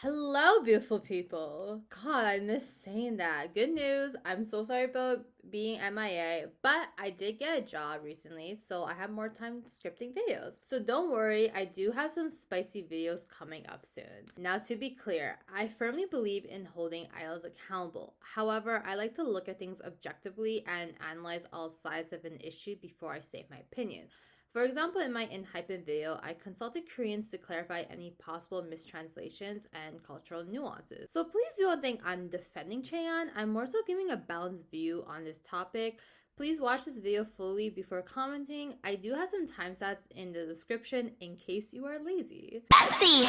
Hello, beautiful people. God, I miss saying that. Good news. I'm so sorry about being MIA, but I did get a job recently, so I have more time scripting videos. So don't worry, I do have some spicy videos coming up soon. Now, to be clear, I firmly believe in holding idols accountable. However, I like to look at things objectively and analyze all sides of an issue before I say my opinion. For example, in my Enhypen video, I consulted Koreans to clarify any possible mistranslations and cultural nuances. So please do not think I'm defending Chaeyoung, I'm more so giving a balanced view on this topic. Please watch this video fully before commenting. I do have some timestamps in the description in case you are lazy. See.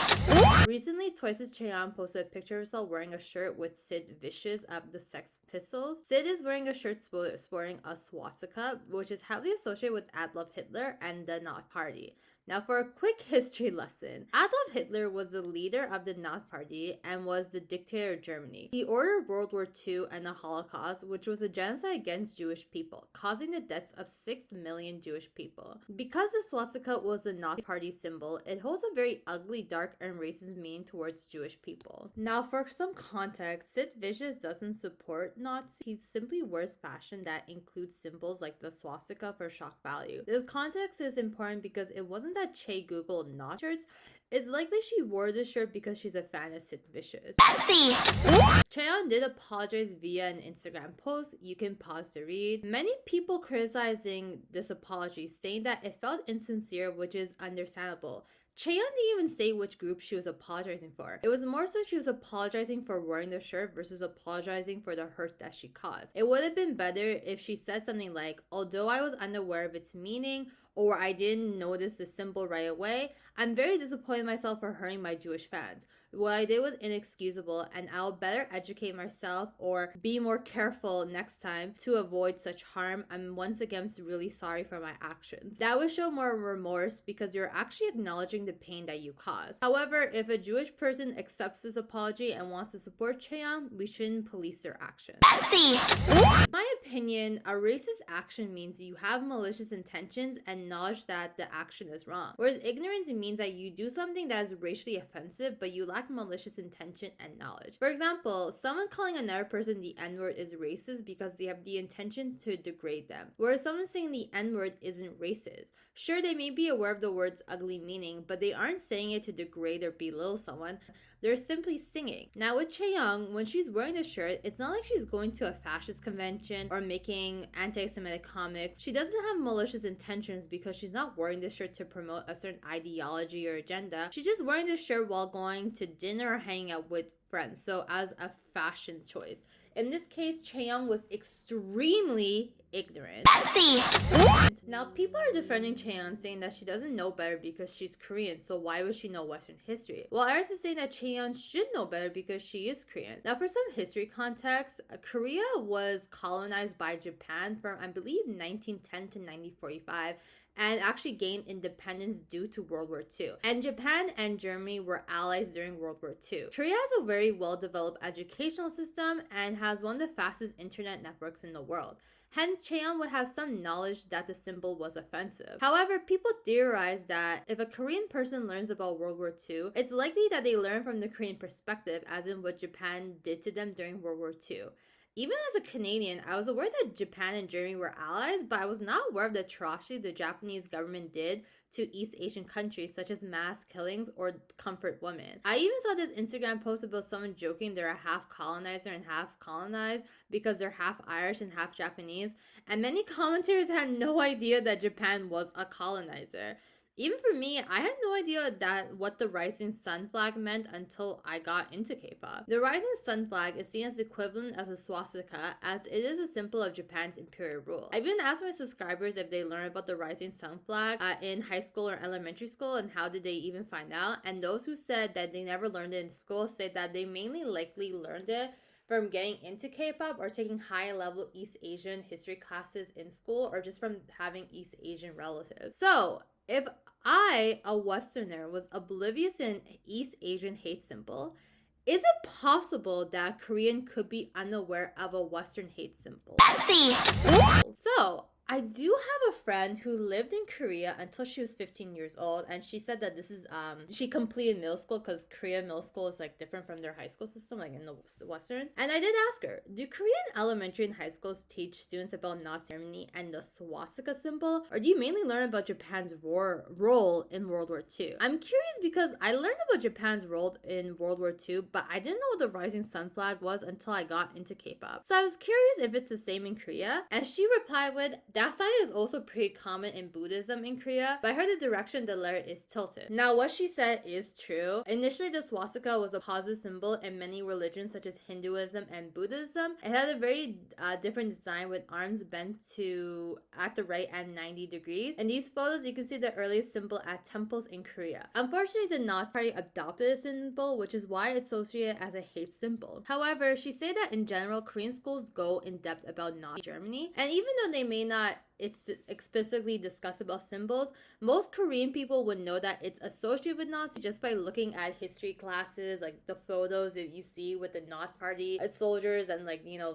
Recently, Twice's Chaeyoung posted a picture of herself wearing a shirt with Sid Vicious of the Sex Pistols. Sid is wearing a shirt sporting a swastika, which is heavily associated with Adolf Hitler and the Nazi Party. Now, for a quick history lesson, Adolf Hitler was the leader of the Nazi Party and was the dictator of Germany. He ordered World War II and the Holocaust, which was a genocide against Jewish people, causing the deaths of 6 million Jewish people. Because the swastika was the Nazi Party symbol, it holds a very ugly, dark, and racist meaning towards Jewish people. Now, for some context, Sid Vicious doesn't support Nazis. He simply wears fashion that includes symbols like the swastika for shock value. This context is important because it wasn't that Che Googled Nazi shirts. It's likely she wore this shirt because she's a fan of Sid Vicious. See. Chaeyoung did apologize via an Instagram post. You can pause to read. Many people criticizing this apology, saying that it felt insincere, which is understandable. Chaeyoung didn't even say which group she was apologizing for. It was more so she was apologizing for wearing the shirt versus apologizing for the hurt that she caused. It would have been better if she said something like, although I was unaware of its meaning, or I didn't notice the symbol right away, I'm very disappointed in myself for hurting my Jewish fans. What I did was inexcusable, and I'll better educate myself or be more careful next time to avoid such harm. I'm once again really sorry for my actions. That would show more remorse because you're actually acknowledging the pain that you caused. However, if a Jewish person accepts this apology and wants to support Chaeyoung, we shouldn't police their actions. See. In my opinion, a racist action means you have malicious intentions and knowledge that the action is wrong. Whereas ignorance means that you do something that is racially offensive, but you lack malicious intention and knowledge. For example, someone calling another person the N-word is racist because they have the intentions to degrade them. Whereas someone saying the N-word isn't racist. Sure, they may be aware of the word's ugly meaning, but they aren't saying it to degrade or belittle someone. They're simply singing. Now with Chaeyoung, when she's wearing the shirt, it's not like she's going to a fascist convention or making anti-Semitic comics. She doesn't have malicious intentions because she's not wearing this shirt to promote a certain ideology or agenda. She's just wearing this shirt while going to dinner or hanging out with friends, so as a fashion choice. In this case, Chaeyoung was extremely ignorant. See. Now, people are defending Chaeyoung, saying that she doesn't know better because she's Korean, so why would she know Western history? Well, others is saying that Chaeyoung should know better because she is Korean. Now, for some history context, Korea was colonized by Japan from, I believe, 1910 to 1945, and actually gained independence due to World War II. And Japan and Germany were allies during World War II. Korea has a very well-developed educational system and has one of the fastest internet networks in the world. Hence, Chaeyoung would have some knowledge that the symbol was offensive. However, people theorize that if a Korean person learns about World War II, it's likely that they learn from the Korean perspective, as in what Japan did to them during World War II. Even as a Canadian, I was aware that Japan and Germany were allies, but I was not aware of the atrocity the Japanese government did to East Asian countries, such as mass killings or comfort women. I even saw this Instagram post about someone joking they're a half colonizer and half colonized because they're half Irish and half Japanese, and many commentators had no idea that Japan was a colonizer. Even for me, I had no idea that what the rising sun flag meant until I got into K-pop. The rising sun flag is seen as the equivalent of the swastika, as it is a symbol of Japan's imperial rule. I've even asked my subscribers if they learned about the rising sun flag in high school or elementary school and how did they even find out, and those who said that they never learned it in school say that they mainly likely learned it from getting into K-pop or taking high-level East Asian history classes in school or just from having East Asian relatives. So, if I, a Westerner, was oblivious to an East Asian hate symbol, is it possible that a Korean could be unaware of a Western hate symbol? See. So, I do have a friend who lived in Korea until she was 15 years old, and she said that this is she completed middle school because Korean middle school is like different from their high school system, like in the Western. And I did ask her, do Korean elementary and high schools teach students about Nazi Germany and the swastika symbol, or do you mainly learn about Japan's role in World War II? I'm curious because I learned about Japan's role in World War II, but I didn't know what the rising sun flag was until I got into K-pop. So I was curious if it's the same in Korea, and she replied with, that sign is also pretty common in Buddhism in Korea, but I heard the direction the letter is tilted. Now, what she said is true. Initially, the swastika was a positive symbol in many religions such as Hinduism and Buddhism. It had a very different design with arms bent to at the right at 90 degrees. In these photos, you can see the earliest symbol at temples in Korea. Unfortunately, the Nazi Party adopted the symbol, which is why it's associated as a hate symbol. However, she said that in general, Korean schools go in depth about Nazi Germany, and even though they may not explicitly discuss about symbols, most Korean people would know that it's associated with Nazi just by looking at history classes, like the photos that you see with the Nazi Party soldiers, and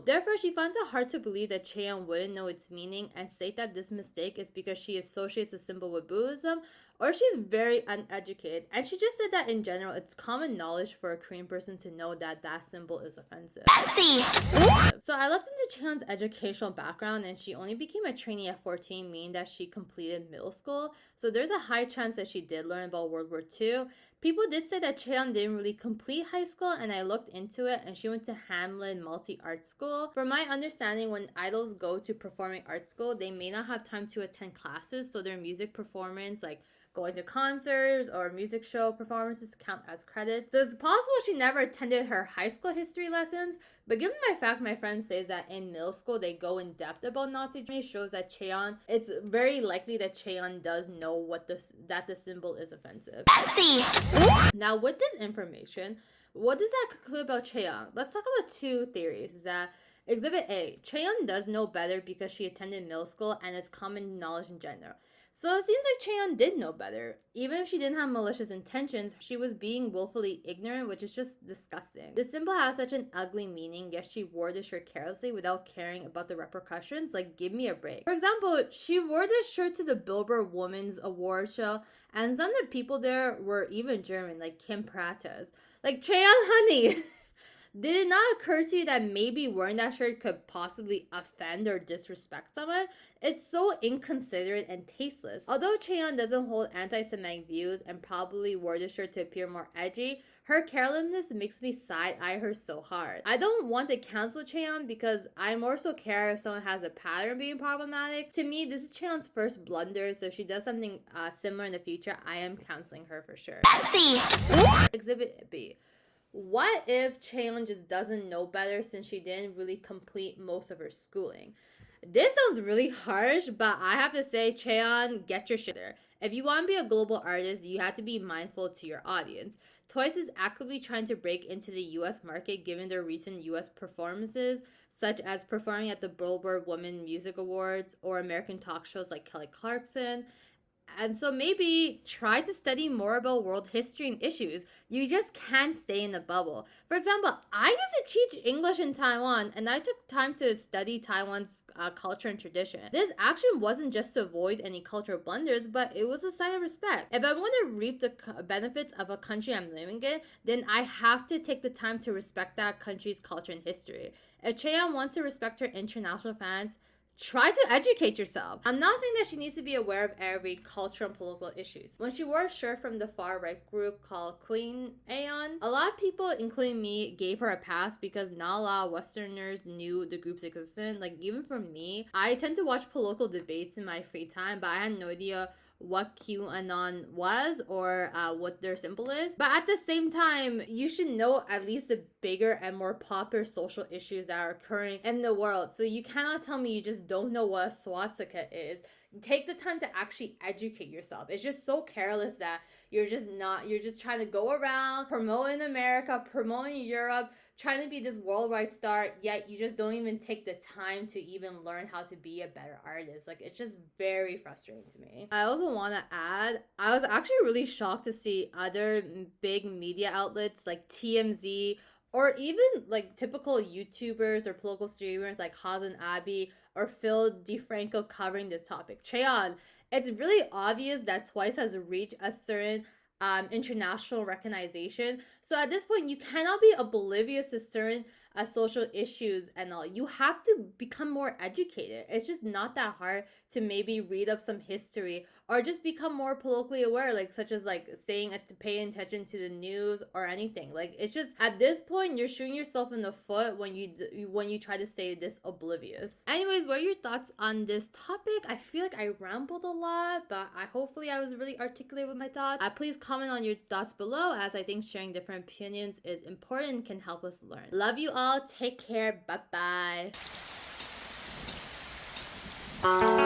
Therefore, she finds it hard to believe that Chaeyoung wouldn't know its meaning and state that this mistake is because she associates the symbol with Buddhism, or she's very uneducated. And she just said that in general, it's common knowledge for a Korean person to know that that symbol is offensive. So I looked into Chaeyoung's educational background, and she only became a trainee at 14, meaning that she completed middle school. So there's a high chance that she did learn about World War II. People did say that Chaeyoung didn't really complete high school, and I looked into it, and she went to Hamlin Multi-Art School. From my understanding, when idols go to performing art school, they may not have time to attend classes, so their music performance, like going to concerts or music show performances, count as credits. So it's possible she never attended her high school history lessons, but given my fact my friend says that in middle school they go in depth about Nazi Germany, shows that it's very likely that Chaeyoung does know that the symbol is offensive. Now, with this information, what does that conclude about Chaeyoung? Let's talk about two theories. That Exhibit A, Chaeyoung does know better because she attended middle school and it's common knowledge in general. So it seems like Chaeyoung did know better. Even if she didn't have malicious intentions, she was being willfully ignorant, which is just disgusting. The symbol has such an ugly meaning, yet she wore the shirt carelessly without caring about the repercussions. Like, give me a break. For example, she wore this shirt to the Billboard Women's Award show, and some of the people there were even German, like Kim Pratas. Like, Chaeyoung, honey! Did it not occur to you that maybe wearing that shirt could possibly offend or disrespect someone? It's so inconsiderate and tasteless. Although Chaeyoung doesn't hold anti-Semitic views and probably wore the shirt to appear more edgy, her carelessness makes me side-eye her so hard. I don't want to cancel Chaeyoung because I more so care if someone has a pattern being problematic. To me, this is Chaeyoung's first blunder, so if she does something similar in the future, I am canceling her for sure. Exhibit B. What if Chaeyoung just doesn't know better since she didn't really complete most of her schooling? This sounds really harsh, but I have to say, Chaeyoung, get your shit there. If you want to be a global artist, you have to be mindful to your audience. Twice is actively trying to break into the US market given their recent US performances, such as performing at the Billboard Women Music Awards or American talk shows like Kelly Clarkson. And so maybe try to study more about world history and issues. You just can't stay in the bubble. For example, I used to teach English in Taiwan, and I took time to study Taiwan's culture and tradition. This action wasn't just to avoid any cultural blunders, but it was a sign of respect. If I want to reap the benefits of a country I'm living in, then I have to take the time to respect that country's culture and history. If Chaeyoung wants to respect her international fans, try to educate yourself. I'm not saying that she needs to be aware of every cultural and political issues. When she wore a shirt from the far-right group called Queen Aeon, a lot of people, including me, gave her a pass because not a lot of Westerners knew the group's existence. Like, even for me, I tend to watch political debates in my free time, but I had no idea what QAnon was or what their symbol is. But at the same time, you should know at least the bigger and more popular social issues that are occurring in the world. So you cannot tell me you just don't know what a swastika is. Take the time to actually educate yourself. It's just so careless that you're just trying to go around promoting America, promoting Europe, trying to be this worldwide star, yet you just don't even take the time to even learn how to be a better artist. Like, it's just very frustrating to me. I also want to add, I was actually really shocked to see other big media outlets like TMZ Or even like typical YouTubers or political streamers like Haz and Abby or Phil DeFranco covering this topic. Cheon, it's really obvious that Twice has reached a certain international recognition. So at this point, you cannot be oblivious to certain social issues and all. You have to become more educated. It's just not that hard to maybe read up some history or just become more politically aware, like such as like saying to pay attention to the news or anything. Like it's just at this point you're shooting yourself in the foot when you try to stay this oblivious. Anyways, what are your thoughts on this topic? I feel like I rambled a lot, but hopefully I was really articulate with my thoughts. Please comment on your thoughts below, as I think sharing different opinions is important and can help us learn. Love you all. Take care. Bye bye.